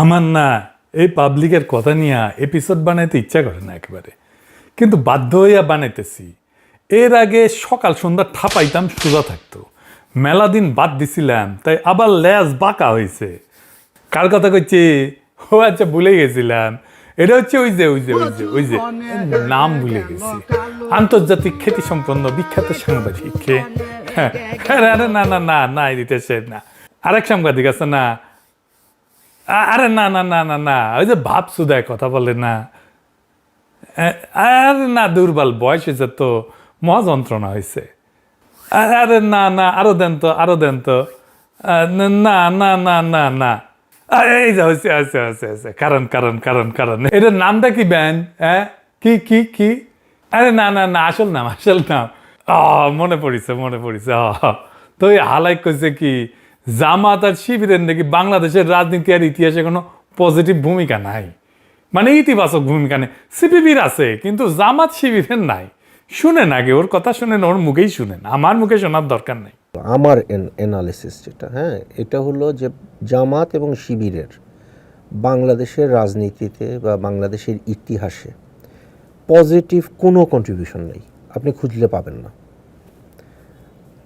আমার না এই পাবলিকের কথা নিয়ে এপিসোড বানাইতে ইচ্ছা করে না একেবারে, কিন্তু বাধ্য হইয়া বানাইতেছি। এর আগে সকাল সন্ধ্যা ঠাপাইতাম সোজা থাকতো, মেলা দিন বাদ দিছিলাম, তাই আবার ল্যাজ বাঁকা হয়েছে। কার কথা কইছি? ও আচ্ছা, ভুলে গেছিলাম। এটা হচ্ছে ওই যে নাম ভুলে গেছি। আন্তর্জাতিক খ্যাতি সম্পন্ন বিখ্যাত সাংবাদিক। আরে না না না না দিতেছে না, আরেক সাংবাদিক আছে না, আরে না না না না না, ওই যে ভাব সুদায় কথা বলে না, আরে না, দুর্বল বয়স হয়েছে তো, মহা যন্ত্রণা হয়েছে। আরে না না, আরো দেন তো, না না না না না, এই যে হয়েছে কারণ এটার নামটা কি ব্যান? হ্যাঁ, কি? আরে না না না, আসল নাম মনে পড়িছে। তো এই হালাই কইছে কি, জামাত আর শিবিরের নাকি বাংলাদেশের রাজনীতি আর ইতিহাসে কোনো পজিটিভ ভূমিকা নাই, মানে ইতিবাচক ভূমিকা নেই। সিপিবির আছে কিন্তু জামাত শিবিরের নাই। শুনেন আগে ওর কথা, শুনেন, ওর মুখেই শুনেন, আমার মুখে শোনার দরকার নেই। আমার অ্যানালিসিস যেটা, এটা হলো যে জামাত এবং শিবিরের বাংলাদেশের রাজনীতিতে বা বাংলাদেশের ইতিহাসে পজিটিভ কোনো কন্ট্রিবিউশন নেই, আপনি খুঁজলে পাবেন না।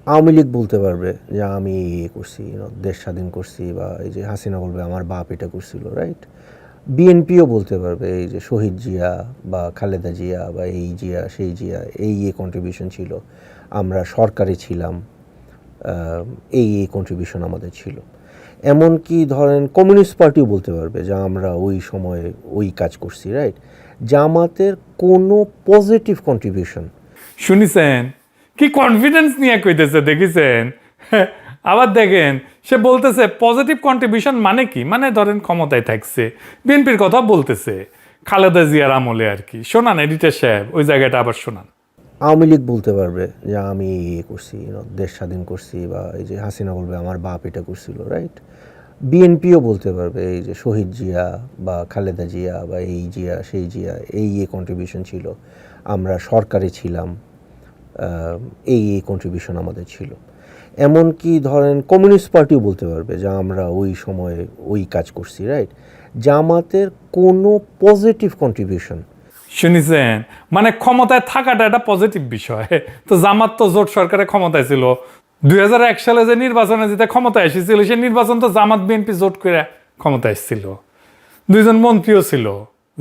আওয়ামী লীগ বলতে পারবে যে আমি করছি, দেশ স্বাধীন করছি, বা এই যে হাসিনা বলবে আমার বাপ এটা করছিল, রাইট? বিএনপিও বলতে পারবে এই যে শহীদ জিয়া বা খালেদা জিয়া বা এই জিয়া সেই জিয়া এই কন্ট্রিবিউশন ছিল, আমরা সরকারে ছিলাম, এই কন্ট্রিবিউশন আমাদের ছিল। এমনকি ধরেন কমিউনিস্ট পার্টিও বলতে পারবে যে আমরা ওই সময়ে ওই কাজ করছি, রাইট? জামাতের কোনো পজিটিভ কন্ট্রিবিউশন শুনিছেন কি কনফিডেন্স নিয়ে কইতেছে, দেখেছেন? আবার দেখেন, সে বলতেছে পজিটিভ কন্ট্রিবিউশন মানে কি, মানে ধরেন ক্ষমতায় থাকছে, বিএনপির কথা বলতেছে, খালেদা জিয়ার আমলে আর কি। শোনান এডিটর সাহেব, ওই জায়গাটা আবার শোনান। আওয়ামী লীগ বলতে পারবে যে আমি করছি, দেশ স্বাধীন করছি, বা এই যে হাসিনা বলবে আমার বাপ এটা করছিল, রাইট? বিএনপিও বলতে পারবে এই যে শহীদ জিয়া বা খালেদা জিয়া বা এই জিয়া সেই জিয়া এই কন্ট্রিবিউশন ছিল, আমরা সরকারে ছিলাম, এই কন্ট্রিবিউশন আমাদের ছিল। এমনকি ধরেন কমিউনিস্ট পার্টিও বলতে পারবে যে আমরা ওই সময়ে ওই কাজ করছি, রাইট? জামাতের কোনো পজিটিভ কন্ট্রিবিউশন। শুনিছেন, মানে ক্ষমতায় থাকাটা একটা পজিটিভ বিষয়। তো জামাত তো জোট সরকারে ক্ষমতায় ছিল, 2001 সালে যে নির্বাচনে যেটা ক্ষমতায় এসেছিল, সেই নির্বাচন তো জামাত বিএনপি জোট করে ক্ষমতায় এসেছিল। 2জন মন্ত্রীও ছিল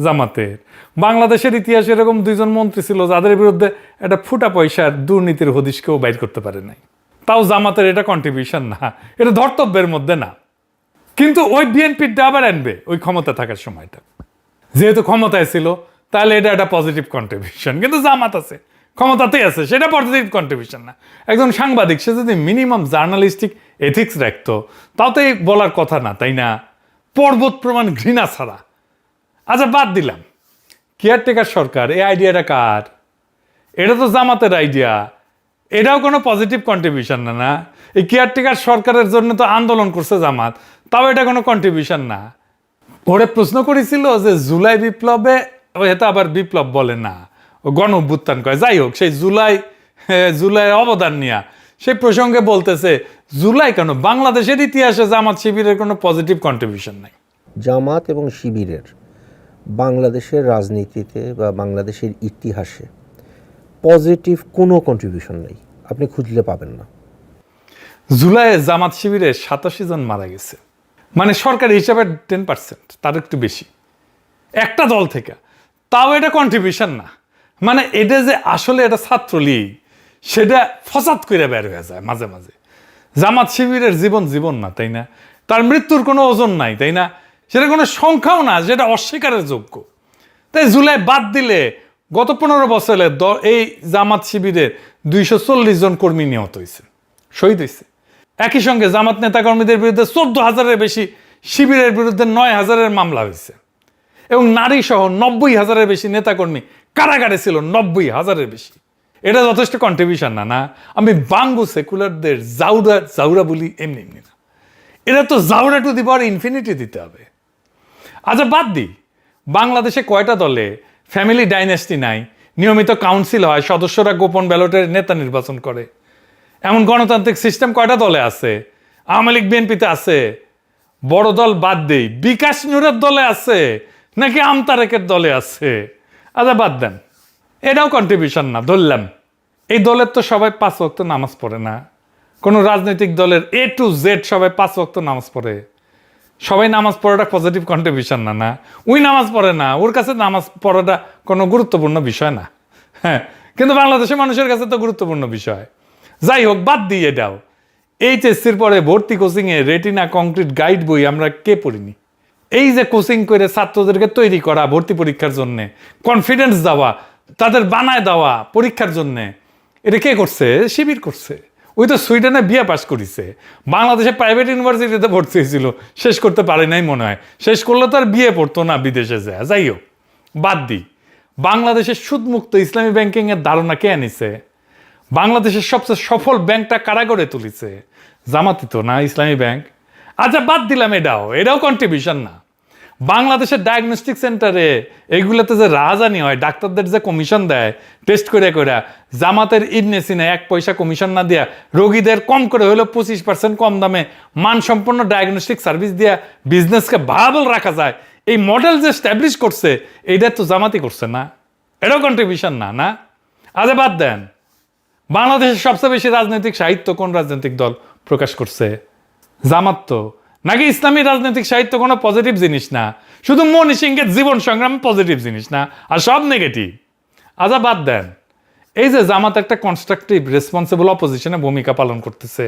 জামাতের। বাংলাদেশের ইতিহাসে এরকম 2জন মন্ত্রী ছিল যাদের বিরুদ্ধে একটা ফুটা পয়সার দুর্নীতির হদিশ কেউ বাইর করতে পারে নাই। তাও জামাতের এটা কন্ট্রিবিউশন না, এটা ধর্তব্যের মধ্যে না। কিন্তু ওই বিএনপির আবার আনবে ওই ক্ষমতা থাকার সময়টা, যেহেতু ক্ষমতায় ছিল, তাহলে এটা একটা পজিটিভ কন্ট্রিবিউশন। কিন্তু জামাত আছে, ক্ষমতাতেই আছে, সেটা পজিটিভ কন্ট্রিবিউশন না। একজন সাংবাদিক সে যদি মিনিমাম জার্নালিস্টিক এথিক্স রাখতো, তাও তো বলার কথা না, তাই না? পর্বত প্রমাণ ঘৃণা ছাড়া। আচ্ছা, বাদ দিলাম কেয়ারটেকার সরকার, এই আইডিয়াটা কার? এটা তো জামাতের আইডিয়া, এটাও কোনো পজিটিভ কন্ট্রিবিউশন না। না, এই কেয়ারটেকার সরকারের জন্য তো আন্দোলন করছে জামাত, তাও এটা কোনো কন্ট্রিবিউশন না। ওরে প্রশ্ন করেছিল যে জুলাই বিপ্লবে, এটা আবার বিপ্লব বলে না, ও গণ অভ্যুত্থান কয়, যাই হোক, সেই জুলাইয়ের অবদান নিয়ে সেই প্রসঙ্গে বলতেছে, জুলাই কেন, বাংলাদেশের ইতিহাসে জামাত শিবিরের কোনো পজিটিভ কন্ট্রিবিউশন নাই। জামাত এবং শিবিরের বাংলাদেশের রাজনীতিতে বা বাংলাদেশের ইতিহাসে পজিটিভ কোনো কন্ট্রিবিউশন নেই, আপনি খুঁজলে পাবেন না। জুলাইয়ে জামাত শিবিরের 87 জন মারা গেছে, মানে সরকারি হিসাবে 10%, তার একটু বেশি, একটা দল থেকে। তাও এটা কন্ট্রিবিউশন না, মানে এটা যে আসলে এটা ছাত্রলীগ, সেটা ফসাদ করে বের হয়ে যায় মাঝে মাঝে। জামাত শিবিরের জীবন না, তাই না? তার মৃত্যুর কোনো ওজন নাই, তাই না? সেটা কোনো সংখ্যাও না, যেটা অস্বীকারের যোগ্য। তাই জুলাই বাদ দিলে গত 15 বছরে এই জামাত শিবিরের 240 জন কর্মী নিহত হয়েছে, শহীদ হয়েছে। একই সঙ্গে জামাত নেতাকর্মীদের বিরুদ্ধে 14,000-এর বেশি, শিবিরের বিরুদ্ধে 9,000-এর মামলা হয়েছে, এবং নারী সহ 90,000-এর বেশি নেতাকর্মী কারাগারে ছিল, 90,000-এর বেশি। এটা যথেষ্ট কন্ট্রিবিউশন না? না, আমি বাঙ্গু সেকুলারদের জাউরা বলি এমনি না, এটা তো জাউরা টু দি পাওয়ার ইনফিনিটি দিতে হবে। আচ্ছা, বাদ দিই, বাংলাদেশে কয়টা দলে ফ্যামিলি ডাইনেস্টি নাই, নিয়মিত কাউন্সিল হয়, সদস্যরা গোপন ব্যালটের নেতা নির্বাচন করে, এমন গণতান্ত্রিক সিস্টেম কয়টা দলে আছে? আওয়ামী লীগ বিএনপিতে আছে, বড় দল বাদ দেই, বিকাশ নূরের দলে আছে নাকি আমতারেকের দলে আছে? আচ্ছা বাদ দেন, এটাও কন্ট্রিবিউশন না ধরলাম। এই দলের তো সবাই 5 ওয়াক্ত নামাজ পড়ে না। কোনো রাজনৈতিক দলের A to Z সবাই 5 ওয়াক্ত নামাজ পড়ে। সবাই নামাজ পড়াটা পজিটিভ কন্ট্রিবিউশন না। না, ওই নামাজ পড়ে না, ওর কাছে নামাজ পড়াটা কোনো গুরুত্বপূর্ণ বিষয় না। হ্যাঁ, কিন্তু বাংলাদেশের মানুষের কাছে তো গুরুত্বপূর্ণ বিষয়। যাই হোক, বাদ দিয়ে দাও। এইচএসসির পরে ভর্তি কোচিংয়ে রেটিনা কংক্রিট গাইড বই আমরা কে পড়িনি? এই যে কোচিং করে ছাত্রদেরকে তৈরি করা ভর্তি পরীক্ষার জন্যে, কনফিডেন্স দেওয়া, তাদের বানায় দেওয়া পরীক্ষার জন্যে, এটা কে করছে? শিবির করছে। ওই তো সুইডেনে বিয়ে পাস করেছে, বাংলাদেশে প্রাইভেট ইউনিভার্সিটিতে ভর্তি হয়েছিল, শেষ করতে পারে নাই মনে হয়। শেষ করলে তো আর বিয়ে পড়তো না বিদেশে যায়। যাই হোক, বাদ দিই। বাংলাদেশের সুদমুক্ত ইসলামী ব্যাংকিংয়ের ধারণা কে আনিছে? বাংলাদেশের সবচেয়ে সফল ব্যাংকটা কারা গড়ে তুলিছে? জামাতি তো না, ইসলামী ব্যাংক। আচ্ছা বাদ দিলাম, এটাও কন্ট্রিবিউশন না। বাংলাদেশের ডায়াগনস্টিক সেন্টারে এইগুলোতে যে রাহাজানি হয়, ডাক্তারদের যে কমিশন দেয় টেস্ট করে করে, জামাতের ইবনে সিনা 1 পয়সা কমিশন না দিয়া রোগীদের কম করে হলেও 25% কম দামে মানসম্পন্ন ডায়াগনস্টিক সার্ভিস দিয়া বিজনেসকে ভায়াবল রাখা যায়, এই মডেল যে স্ট্যাবলিশ করছে, এইটা তো জামাতি করছে না? এটাও কন্ট্রিবিউশন না? না, আচ্ছা বাদ দেন। বাংলাদেশের সবচেয়ে বেশি রাজনৈতিক সাহিত্য কোন রাজনৈতিক দল প্রকাশ করছে? জামাত তো। নাকি ইসলামী রাজনৈতিক সাহিত্য কোনো পজিটিভ জিনিস না? শুধু মনি সিংহের জীবন সংগ্রাম পজিটিভ জিনিস না, আর সব নেগেটিভ? আচ্ছা বাদ দেন। এই যে জামাত একটা কনস্ট্রাকটিভ রেসপন্সিবল অপোজিশনে ভূমিকা পালন করতেছে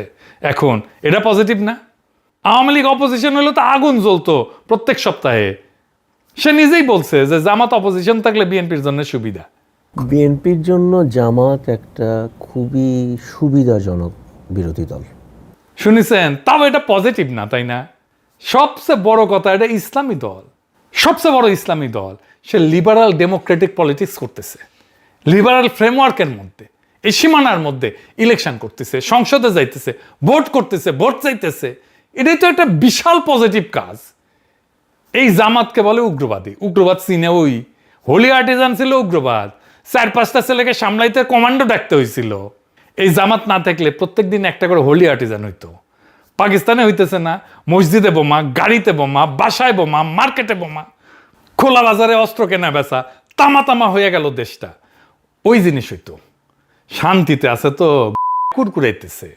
এখন, এটা পজিটিভ না? আওয়ামী লীগ অপোজিশন হলে তো আগুন জ্বলতো প্রত্যেক সপ্তাহে। সে নিজেই বলছে যে জামাত অপোজিশন থাকলে বিএনপির জন্য সুবিধা। বিএনপির জন্য জামাত একটা খুবই সুবিধাজনক বিরোধী দল। শুনেছেন? তাও এটা পজিটিভ না, তাই না? সবচেয়ে বড় কথা, এটা ইসলামী দল, সবচেয়ে বড় ইসলামী দল। সে লিবারাল ডেমোক্রেটিক পলিটিক্স করতেছে, লিবারাল ফ্রেমওয়ার্কের মধ্যে, এই সীমানার মধ্যে ইলেকশন করতেছে, সংসদে যাইতেছে, ভোট করতেছে, ভোট চাইতেছে। এটাই তো একটা বিশাল পজিটিভ কাজ। এই জামাতকে বলে উগ্রবাদী। উগ্রবাদ চীনে ওই হোলি আর্টিজান ছিল উগ্রবাদ। 4-5টা ছেলেকে সামলাইতে কমান্ডো ডাকতে হয়েছিল। এই জামাত না থাকলে প্রত্যেকদিন একটা করে হোলি আর্টিজান হইতো। পাকিস্তানে হইতেছে না? মসজিদে বোমা, গাড়িতে বোমা, বাসায় বোমা, মার্কেটে বোমা, খোলা বাজারে অস্ত্র কেনা বেচা, তামা তামা হয়ে গেল দেশটা। ওই জিনিস হইতো। শান্তিতে আছে তো কুরকুরাইতেছে।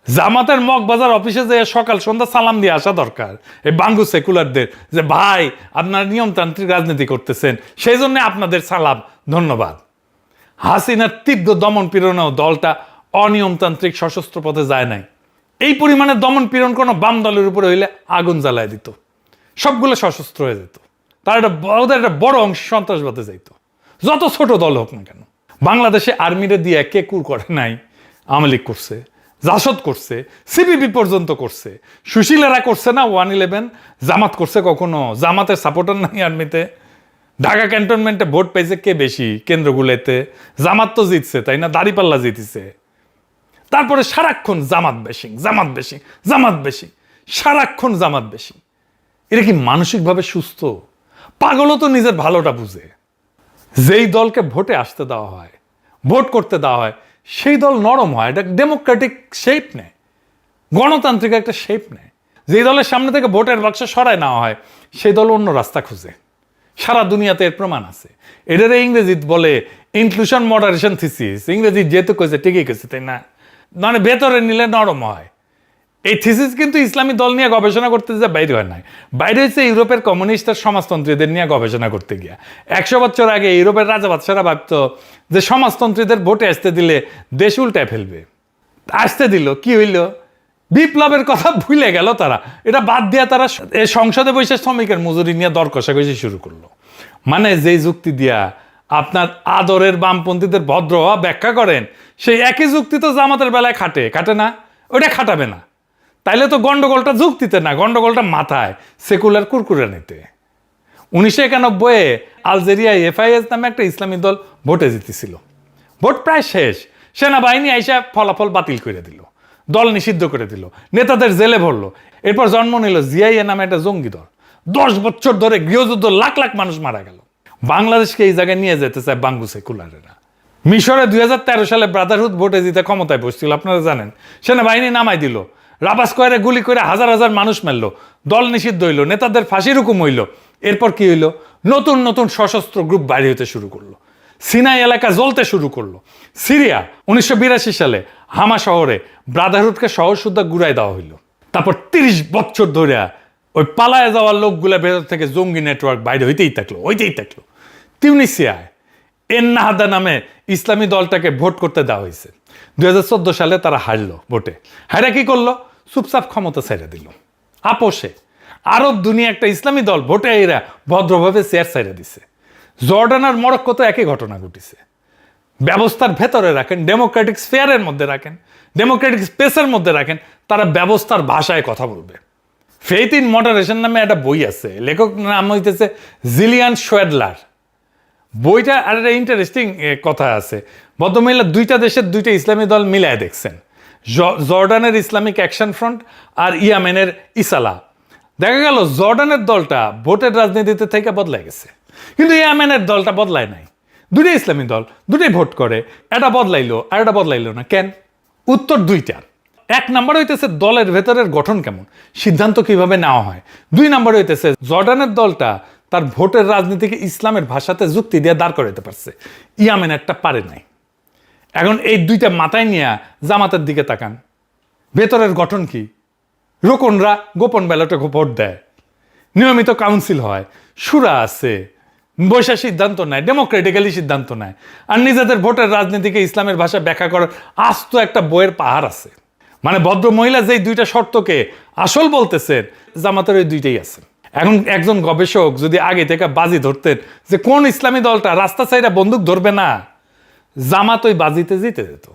জামাতের মগবাজার অফিসে যে সকাল সন্ধ্যা সালাম দিয়ে আসা দরকার এই বাঙ্গু সেকুলারদের, যে ভাই আপনারা নিয়মতান্ত্রিক রাজনীতি করতেছেন, সেই জন্য আপনাদের সালাম, ধন্যবাদ। হাসিনার তীব্র দমন পীড়নেও দলটা অনিয়মতান্ত্রিক সশস্ত্র পথে যায় নাই। এই পরিমাণে দমন পীড়ন কোনো বাম দলের উপরে হইলে আগুন জ্বালায় দিত, সবগুলো সশস্ত্র হয়ে যেত। তার ওদের একটা বড় অংশ সন্ত্রাসবাদে যাইত, যত ছোট দল হোক না কেন। বাংলাদেশে আর্মিরে দিয়ে কে কুর করে নাই? আওয়ামী লীগ করছে, জাসদ করছে, সিপিবি পর্যন্ত করছে, সুশীলেরা করছে না 111? জামাত করছে কখনো? জামাতের সাপোর্টার নাই আর্মিতে? ঢাকা ক্যান্টনমেন্টে ভোট পাইছে কে বেশি কেন্দ্রগুলোতে? জামাত তো জিতছে, তাই না? দাঁড়িপাল্লা জিতেছে। তারপরে সারাক্ষণ জামাত বেশি, জামাত বেশি, জামাত বেশি, সারাক্ষণ জামাত বেশি। এটা কি মানসিকভাবে সুস্থ? পাগলও তো নিজের ভালোটা বুঝে। যেই দলকে ভোটে আসতে দেওয়া হয়, ভোট করতে দেওয়া হয়, সেই দল নরম হয়, এটা ডেমোক্রেটিক শেপ নেয়, গণতান্ত্রিক একটা শেপ নেয়। যেই দলের সামনে থেকে ভোটের বাক্স সরায় নেওয়া হয়, সেই দল অন্য রাস্তা খুঁজে। সারা দুনিয়াতে এর প্রমাণ আছে। এটার ইংরেজিতে বলে ইনক্লুশন মডারেশন থিসিস। ইংরেজি যেহেতু কইছে ঠিকই কইছে, তাই না? মানে ভেতরে নিলে নরম হয়। এই থিসিস কিন্তু ইসলামী দল নিয়ে গবেষণা করতে যে বাইরে হয় নাই, বাইরে হচ্ছে ইউরোপের কমিউনিস্ট আর সমাজতন্ত্রীদের নিয়ে গবেষণা করতে গিয়া। 100 বছর আগে ইউরোপের রাজা বাদশারা ভাবত যে সমাজতন্ত্রীদের ভোটে আসতে দিলে দেশ উল্টায় ফেলবে। আসতে দিল, কি হইল? বিপ্লবের কথা ভুলে গেল তারা। এটা বাদ দিয়া তারা এই সংসদে বসে শ্রমিকের মজুরি নিয়ে দর কষাকষি শুরু করলো। মানে যেই যুক্তি দিয়া আপনার আদরের বামপন্থীদের ভদ্র হওয়া ব্যাখ্যা করেন, সেই একই যুক্তি তো জামাতের বেলায় খাটে না? ওটা খাটাবে না। তাইলে তো গন্ডগোলটা যুক্তিতে না, গন্ডগোলটা মাথায়, সেকুলার কুরকুরে নিতে। 1991-এ আলজেরিয়ায় FIS নামে একটা ইসলামী দল ভোটে জিতেছিল। ভোট প্রায় শেষ, সেনাবাহিনী আইসা ফলাফল বাতিল করে দিল, দল নিষিদ্ধ করে দিল, নেতাদের জেলে ভরলো। এরপর জন্ম নিল জিআইএ নামে একটা জঙ্গি দল। 10 বছর ধরে গৃহযুদ্ধ, লাখ লাখ মানুষ মারা গেল। বাংলাদেশকে এই জায়গায় নিয়ে যেতে চায় বাঙ্গু সেকুলারেরা। মিশরে 2013 সালে ব্রাদারহুড ভোটে জিতে ক্ষমতায় বসছিল, আপনারা জানেন। সেনাবাহিনী নামাই দিল, রাবা স্কোয়ারে গুলি করে হাজার হাজার মানুষ মারলো, দল নিষিদ্ধ হইলো, নেতাদের ফাঁসির হুকুম হইলো। এরপর কি হইলো? নতুন নতুন সশস্ত্র গ্রুপ বাইরে হতে শুরু করলো, সিনাই এলাকা জ্বলতে শুরু করলো। সিরিয়া 1982 সালে হামা শহরে ব্রাদারহুডকে শহর সুদ্ধা গুড়াই দেওয়া হইলো। তারপর 30 বছর ধরে ওই পালায় যাওয়ার লোকগুলা ভেতর থেকে জঙ্গি নেটওয়ার্ক বাইরে হইতেই থাকলো। তিউনিসিয়ায় এন্নাহাদা নামে ইসলামী দলটাকে ভোট করতে দেওয়া হয়েছে। 2014 সালে তারা হারলো ভোটে। হারা কি করলো? চুপচাপ ক্ষমতা ছেড়ে দিল। আপোষে আরব দুনিয়া একটা ইসলামী দল ভোটে এরা ভদ্রভাবে চেয়ার ছেড়ে দিছে। জর্ডান আর মরক্কো তো একই ঘটনা ঘটিছে। ব্যবস্থার ভেতরে রাখেন, ডেমোক্রেটিক স্ফেয়ারের মধ্যে রাখেন, ডেমোক্রেটিক স্পেসের মধ্যে রাখেন, তারা ব্যবস্থার ভাষায় কথা বলবে। ফেইথ ইন মডারেশন নামে একটা বই আছে, লেখক নাম হইতেছে জিলিয়ান শোয়েডলার। বইটা আর একটা ইন্টারেস্টিং কথা আছে। ভদ্রমহিলা দুইটা দেশের দুইটা ইসলামী দল মিলায় দেখছেন, জর্ডানের ইসলামিক অ্যাকশন ফ্রন্ট আর ইয়ামেনের ইসালা। দেখা গেল জর্ডানের দলটা ভোটের রাজনীতিতে থেকে বদলাই গেছে, কিন্তু ইয়ামেনের দলটা বদলায় নাই। দুইটা ইসলামী দল, দুটোই ভোট করে, এটা বদলাইলো আর এটা বদলাইলো না কেন? উত্তর দুইটা। এক নম্বর হইতেছে দলের ভেতরের গঠন কেমন, সিদ্ধান্ত কিভাবে নেওয়া হয়। 2 নম্বর হইতেছে জর্ডানের দলটা তার ভোটের রাজনীতিকে ইসলামের ভাষাতে যুক্তি দিয়ে দাঁড় করাতে পারছে, ইয়ামেনেরটা পারে নাই। এখন এই দুইটা মাথায় নিয়ে জামাতের দিকে তাকান, ভেতরের গঠন কি? রোকনরা গোপন ব্যালটে ভোট দেয়, নিয়মিত কাউন্সিল হয়, সুরা আছে, বৈশা সিদ্ধান্ত নেয়, ডেমোক্রেটিক্যালি সিদ্ধান্ত নেয়, আর নিজেদের ভোটের রাজনীতিকে ইসলামের ভাষা ব্যাখ্যা করার আস্ত একটা বইয়ের পাহাড় আছে। মানে ভদ্র মহিলা যেই দুইটা শর্তকে আসল বলতেছেন, জামাতের ওই দুইটাই আছে। এখন একজন গবেষক যদি আগে থেকে বাজি ধরতেন যে কোন ইসলামী দলটা রাস্তা সাইডে বন্দুক ধরবে না, জামাত ওই বাজিতে জিতে যেত।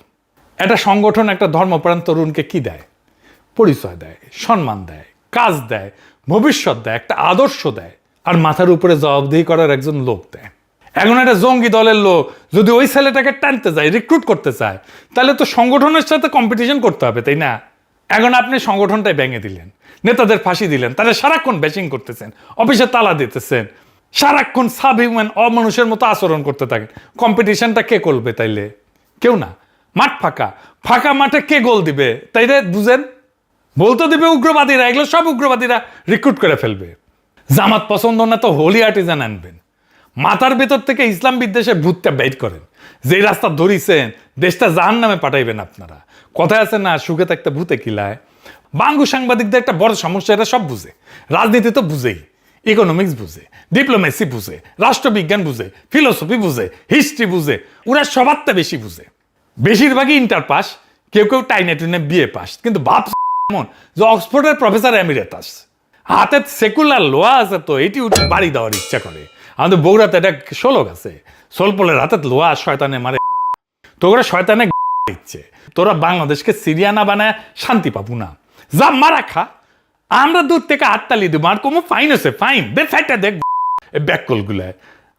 একটা সংগঠন একটা ধর্মপ্রাণ তরুণকে কি দেয়? পরিচয় দেয়, সম্মান দেয়, কাজ দেয়, ভবিষ্যৎ দেয়, একটা আদর্শ দেয়, আর মাথার উপরে জবাবদিহি করার একজন লোক দেয়। এখন একটা জঙ্গি দলের লোক যদি ওই ছেলেটাকে টানতে যায়, রিক্রুট করতে চায়, তাহলে তো সংগঠনের সাথে কম্পিটিশন করতে হবে, তাই না? এখন আপনি সংগঠনটাই ভেঙে দিলেন, নেতাদের ফাঁসি দিলেন, তারা সারাক্ষণ ব্যাচিং করতেছেন, অফিসে তালা দিতেছেন, সারাক্ষণ সাব হিউম্যান অমানুষের মতো আচরণ করতে থাকেন। কম্পিটিশনটা কে করবে তাইলে? কেউ না। মাঠ ফাঁকা, ফাঁকা মাঠে কে গোল দিবে তাইলে বুঝেন? বলতে দিবে উগ্রবাদীরা, এগুলো সব উগ্রবাদীরা রিক্রুট করে ফেলবে। জামাত পছন্দ না তো হোলি আর্টিজান আনবেন, মাথার ভেতর থেকে ইসলাম বিদ্বেষের ভূতটা বের করেন। যেই রাস্তা ধরিছেন দেশটা জাহান নামে পাঠাইবেন আপনারা। কথায় আছে না, সুখে থাকতে ভূতে কিলায়। বাঙ্গু সাংবাদিকদের একটা বড় সমস্যা, এরা সব বুঝে, রাজনীতি তো বুঝেই, ইকোনমিক্স বুঝে, ডিপ্লোমেসি বুঝে, রাষ্ট্রবিজ্ঞান বুঝে, ফিলোসফি বুঝে, হিস্ট্রি বুঝে, ওরা সবারটা বেশি বুঝে। বেশিরভাগই ইন্টার পাস, কেউ কেউ টাইনে টুইনে বিএ পাস, কিন্তু ভাব এমন যে অক্সফোর্ডের প্রফেসর এমিরেটাস। হাতে সেকুলার লোহা আছে তো এটি উঠে বাড়ি দেওয়ার ইচ্ছা করে। আমাদের বগুড়াতে একটা শোলক আছে, সোলপলের হাতে লোহা, শয়তানে মারে। তোরা শয়তানে ইচ্ছে, তোরা বাংলাদেশকে সিরিয়ানা বানায় শান্তি পাবো না, যা মারা খা। আমরা দূর থেকে হাততালি দেবো, আর কমো ফাইন আছে, ফাইন দে, ফাইটটা দেখ ব্যাককল গুলায়।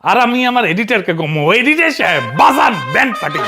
আর আমি আমার এডিটারকে কমো, এডিটার সাহেব বাজান ব্যান্ড পার্টি।